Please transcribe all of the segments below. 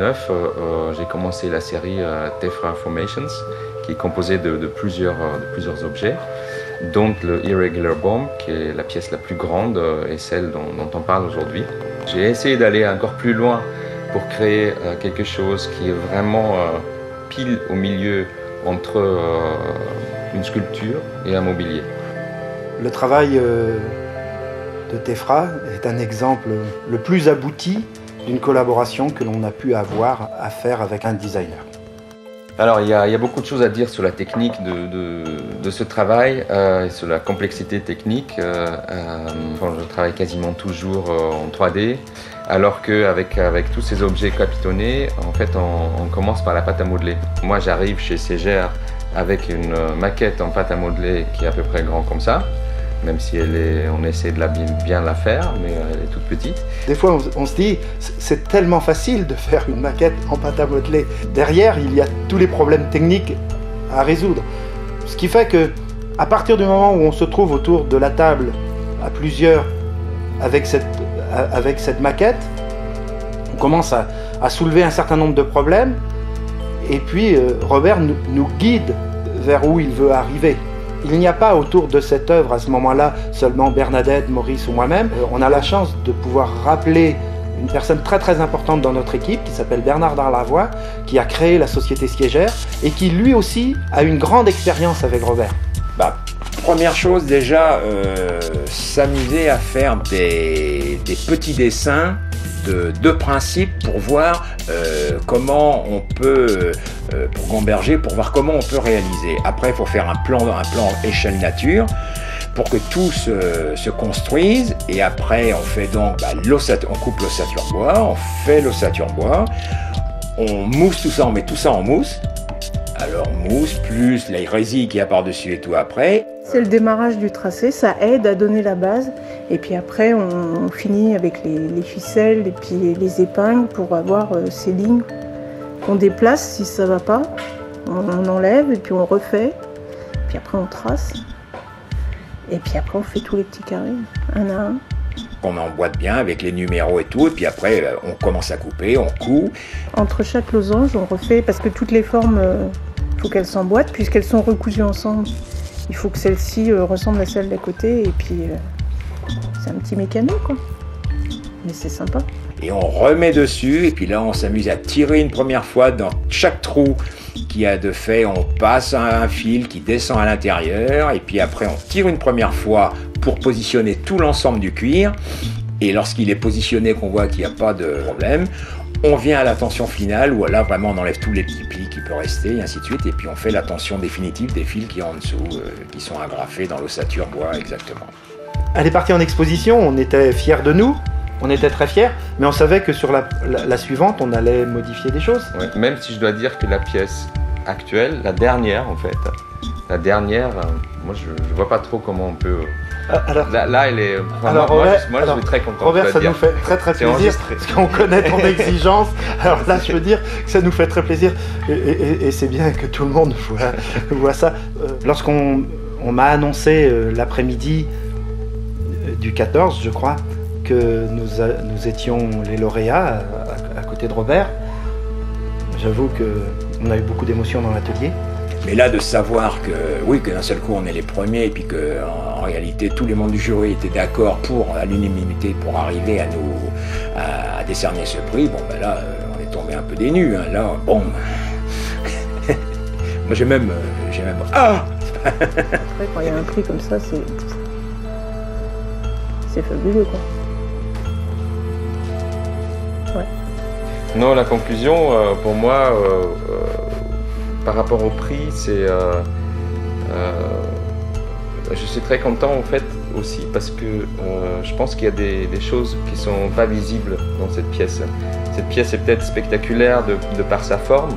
2009, j'ai commencé la série Tephra Formations, qui est composée de plusieurs objets, dont le Irregular Bomb, qui est la pièce la plus grande et celle dont on parle aujourd'hui. J'ai essayé d'aller encore plus loin pour créer quelque chose qui est vraiment pile au milieu entre une sculpture et un mobilier. Le travail de Tephra est un exemple le plus abouti d'une collaboration que l'on a pu avoir à faire avec un designer. Alors il y a beaucoup de choses à dire sur la technique de ce travail, sur la complexité technique. Je travaille quasiment toujours en 3D, alors qu'avec tous ces objets capitonnés, en fait on commence par la pâte à modeler. Moi j'arrive chez Segers avec une maquette en pâte à modeler qui est à peu près grande comme ça, même si on essaie de bien la faire, mais elle est toute petite. Des fois, on se dit, c'est tellement facile de faire une maquette en pâte à modeler. Derrière, il y a tous les problèmes techniques à résoudre. Ce qui fait que, à partir du moment où on se trouve autour de la table, à plusieurs, avec cette maquette, on commence à soulever un certain nombre de problèmes, et puis Robert nous guide vers où il veut arriver. Il n'y a pas autour de cette œuvre à ce moment-là seulement Bernadette, Maurice ou moi-même. On a la chance de pouvoir rappeler une personne très très importante dans notre équipe qui s'appelle Bernard Darlavoie, qui a créé la société Siégère et qui lui aussi a une grande expérience avec Robert. Première chose déjà, s'amuser à faire des petits dessins de principe pour voir comment on peut, pour Gamberger, pour voir comment on peut réaliser. Après, il faut faire un plan échelle nature pour que tout se construise. Et après, on fait donc on coupe l'ossature bois, on fait l'ossature bois, on mousse tout ça, on met tout ça en mousse. Alors mousse plus la résille qu'il y a par-dessus et tout après. C'est le démarrage du tracé, ça aide à donner la base. Et puis après, on finit avec les ficelles et puis les épingles pour avoir ces lignes qu'on déplace si ça ne va pas. On enlève et puis on refait. Puis après, on trace. Et puis après, on fait tous les petits carrés, un à un. On emboîte bien avec les numéros et tout. Et puis après, on commence à couper, on coud. Entre chaque losange, on refait, parce que toutes les formes, il faut qu'elles s'emboîtent, puisqu'elles sont recousues ensemble. Il faut que celle-ci ressemble à celle d'à côté, et puis c'est un petit mécano, quoi. Mais c'est sympa. Et on remet dessus, et puis là on s'amuse à tirer une première fois dans chaque trou qu'il y a de fait. On passe un fil qui descend à l'intérieur, et puis après on tire une première fois pour positionner tout l'ensemble du cuir. Et lorsqu'il est positionné, qu'on voit qu'il n'y a pas de problème, on vient à la tension finale, où là vraiment on enlève tous les petits plis qui peuvent rester, et ainsi de suite. Et puis on fait la tension définitive des fils qui sont en dessous, qui sont agrafés dans l'ossature bois exactement. Elle est partie en exposition, on était fiers de nous. On était très fiers, mais on savait que sur la suivante, on allait modifier des choses. Ouais, même si je dois dire que la pièce actuelle, la dernière en fait, moi je vois pas trop comment on peut... Alors, là elle est... Moi je suis très content. Robert, ça nous fait très très plaisir, parce qu'on connaît ton exigence. Alors là, je veux dire que ça nous fait très plaisir, et c'est bien que tout le monde voit ça. Lorsqu'on m'a annoncé l'après-midi du 14, je crois, que nous étions les lauréats à côté de Robert. J'avoue qu'on a eu beaucoup d'émotions dans l'atelier. Mais là, de savoir que d'un seul coup on est les premiers, et puis qu'en réalité tous les membres du jury étaient d'accord à l'unanimité pour arriver à décerner ce prix, là on est tombé un peu des nues. Hein. Là, bon. Moi j'ai même. Ah. Après, quand il y a un prix comme ça, c'est fabuleux, quoi. Ouais. Non, la conclusion, pour moi, par rapport au prix, c'est... je suis très content, en fait, aussi, parce que je pense qu'il y a des choses qui ne sont pas visibles dans cette pièce. Cette pièce est peut-être spectaculaire de par sa forme,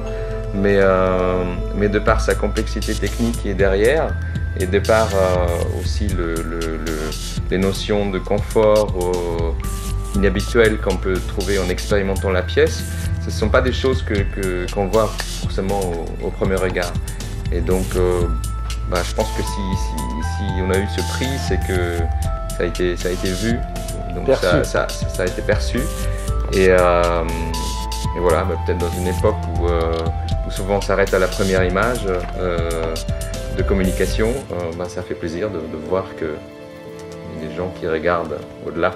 mais de par sa complexité technique qui est derrière, et de par aussi les notions de confort inhabituelles qu'on peut trouver en expérimentant la pièce. Ce ne sont pas des choses qu'on voit forcément au premier regard. Et donc, je pense que si on a eu ce prix, c'est que ça a été vu, donc ça a été perçu. Et Et voilà, peut-être dans une époque où souvent on s'arrête à la première image de communication, ça fait plaisir de voir qu'il y a des gens qui regardent au-delà.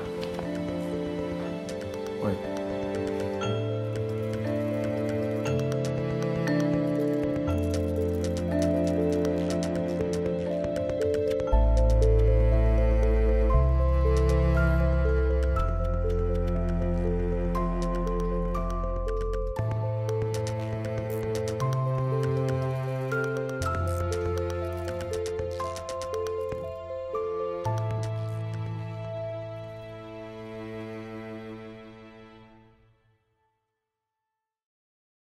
Oui.